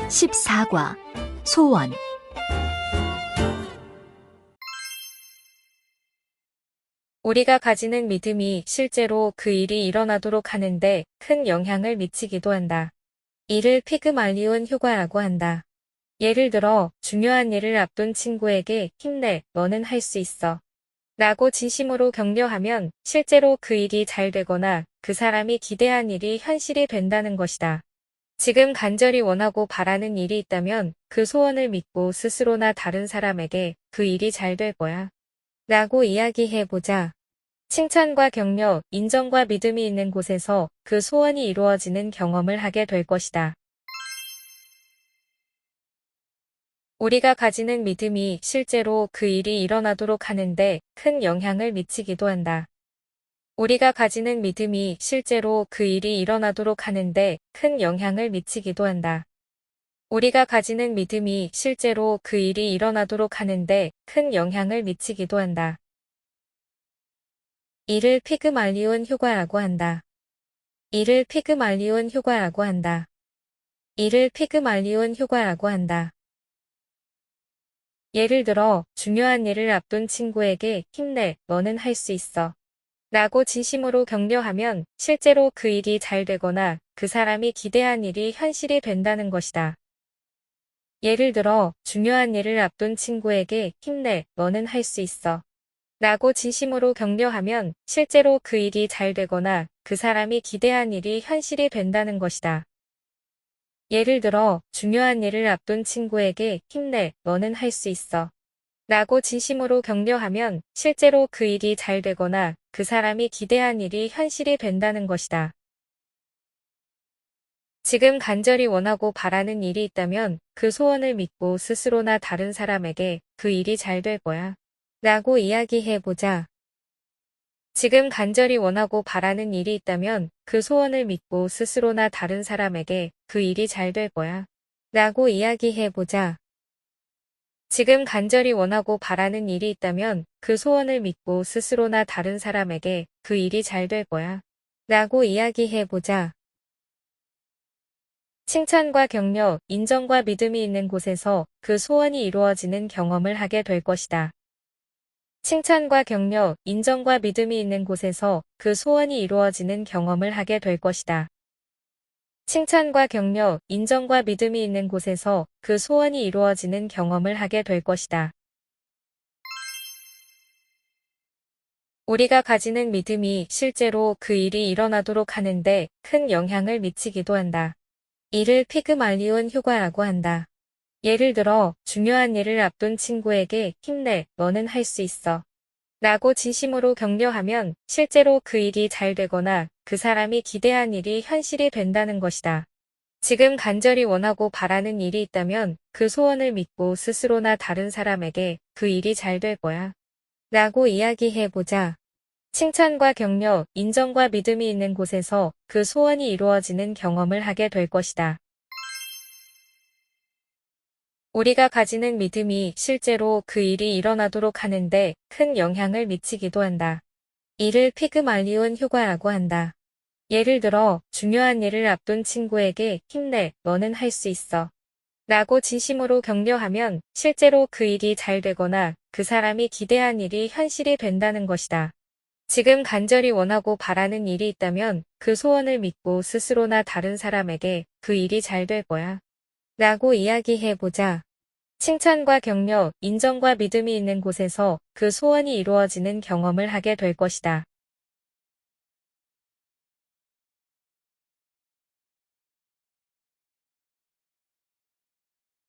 14과 소원. 우리가 가지는 믿음이 실제로 그 일이 일어나도록 하는데 큰 영향을 미치기도 한다. 이를 피그말리온 효과라고 한다. 예를 들어 중요한 일을 앞둔 친구에게 힘내, 너는 할 수 있어 라고 진심으로 격려하면 실제로 그 일이 잘 되거나 그 사람이 기대한 일이 현실이 된다는 것이다. 지금 간절히 원하고 바라는 일이 있다면 그 소원을 믿고 스스로나 다른 사람에게 그 일이 잘 될 거야 라고 이야기해보자. 칭찬과 격려, 인정과 믿음이 있는 곳에서 그 소원이 이루어지는 경험을 하게 될 것이다. 우리가 가지는 믿음이 실제로 그 일이 일어나도록 하는데 큰 영향을 미치기도 한다. 우리가 가지는 믿음이 실제로 그 일이 일어나도록 하는데 큰 영향을 미치기도 한다. 우리가 가지는 믿음이 실제로 그 일이 일어나도록 하는데 큰 영향을 미치기도 한다. 이를 피그말리온 효과라고 한다. 이를 피그말리온 효과라고 한다. 이를 피그말리온 효과라고 한다. 예를 들어 중요한 일을 앞둔 친구에게 힘내, 너는 할 수 있어 라고 진심으로 격려하면 실제로 그 일이 잘 되거나 그 사람이 기대한 일이 현실이 된다는 것이다. 예를 들어 중요한 일을 앞둔 친구에게 힘내, 너는 할 수 있어 라고 진심으로 격려하면 실제로 그 일이 잘 되거나 그 사람이 기대한 일이 현실이 된다는 것이다. 예를 들어 중요한 일을 앞둔 친구에게 힘내, 너는 할 수 있어 라고 진심으로 격려하면 실제로 그 일이 잘 되거나 그 사람이 기대한 일이 현실이 된다는 것이다. 지금 간절히 원하고 바라는 일이 있다면 그 소원을 믿고 스스로나 다른 사람에게 그 일이 잘 될 거야 라고 이야기해보자. 지금 간절히 원하고 바라는 일이 있다면 그 소원을 믿고 스스로나 다른 사람에게 그 일이 잘 될 거야 라고 이야기해보자. 지금 간절히 원하고 바라는 일이 있다면 그 소원을 믿고 스스로나 다른 사람에게 그 일이 잘 될 거야 라고 이야기해보자. 칭찬과 격려, 인정과 믿음이 있는 곳에서 그 소원이 이루어지는 경험을 하게 될 것이다. 칭찬과 격려, 인정과 믿음이 있는 곳에서 그 소원이 이루어지는 경험을 하게 될 것이다. 칭찬과 격려, 인정과 믿음이 있는 곳에서 그 소원이 이루어지는 경험을 하게 될 것이다. 우리가 가지는 믿음이 실제로 그 일이 일어나도록 하는데 큰 영향을 미치기도 한다. 이를 피그말리온 효과라고 한다. 예를 들어 중요한 일을 앞둔 친구에게 힘내, 너는 할 수 있어 라고 진심으로 격려하면 실제로 그 일이 잘 되거나 그 사람이 기대한 일이 현실이 된다는 것이다. 지금 간절히 원하고 바라는 일이 있다면 그 소원을 믿고 스스로나 다른 사람에게 그 일이 잘 될 거야 라고 이야기해보자. 칭찬과 격려, 인정과 믿음이 있는 곳에서 그 소원이 이루어지는 경험을 하게 될 것이다. 우리가 가지는 믿음이 실제로 그 일이 일어나도록 하는데 큰 영향을 미치기도 한다. 이를 피그말리온 효과라고 한다. 예를 들어 중요한 일을 앞둔 친구에게 힘내, 너는 할 수 있어 라고 진심으로 격려하면 실제로 그 일이 잘 되거나 그 사람이 기대한 일이 현실이 된다는 것이다. 지금 간절히 원하고 바라는 일이 있다면 그 소원을 믿고 스스로나 다른 사람에게 그 일이 잘 될 거야 라고 이야기해보자. 칭찬과 격려, 인정과 믿음이 있는 곳에서 그 소원이 이루어지는 경험을 하게 될 것이다.